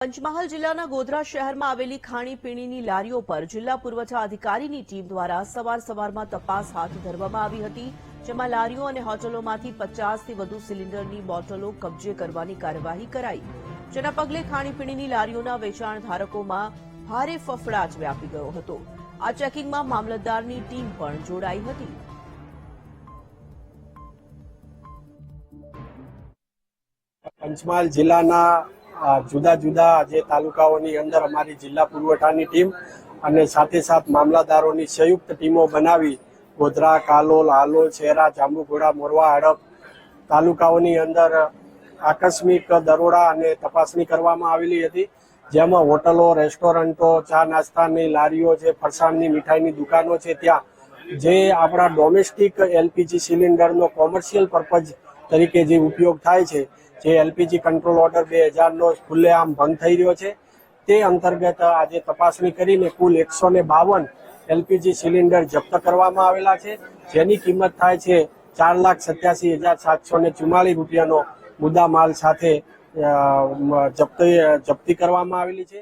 પંચમહાલ જિલ્લાના ગોધરા શહેરમાં આવેલી ખાણીપીણીની લારીઓ પર જિલ્લા પુરવઠા અધિકારીની ટીમ દ્વારા સવારમાં તપાસ હાથ ધરવામાં આવી હતી, જેમાં લારીઓ અને હોટલોમાંથી 50થી વધુ સિલિન્ડરની બોટલો કબજે કરવાની કાર્યવાહી કરાઈ, જેના પગલે ખાણીપીણીની લારીઓના વેચાણધારકોમાં ભારે ફફડાટ વ્યાપી ગયો હતો। આ ચેકિંગમાં મામલતદારની ટીમ પણ જોડાઈ હતી। પંચમહાલ જિલ્લાના જુદા જુદા જે તાલુકાઓની અંદર અમારી જિલ્લા પુરવઠાની ટીમ અને સાથે સાથ મામલતદારોની સંયુક્ત ટીમો બનાવી ગોધરા, કાલોલ, હાલોલ, શહેરા, જાંબુઘોડા, મોરવા, હડપ તાલુકાઓની અંદર આકસ્મિક દરોડા અને તપાસણી કરવામાં આવેલી હતી, જેમાં હોટલો, રેસ્ટોરન્ટો, ચા નાસ્તાની લારીઓ છે, ફરસાણની મીઠાઈની દુકાનો છે, ત્યાં જે આપણા ડોમેસ્ટિક એલપીજી સિલિન્ડરનો કોમર્શિયલ પર્પઝ તરીકે જે ઉપયોગ થાય છે, જે એલપીજી કંટ્રોલ ઓર્ડર 2000નો ખુલ્લેઆમ ભંગ થઈ રહ્યો છે, તે અંતર્ગત આજે તપાસણી કરીને કુલ 152 એલપીજી સિલિન્ડર જપ્ત કરવામાં આવેલા છે, જેની કિંમત થાય છે 4,87,744 રૂપિયાનો મુદ્દામાલ સાથે જપ્તી કરવામાં આવેલી છે।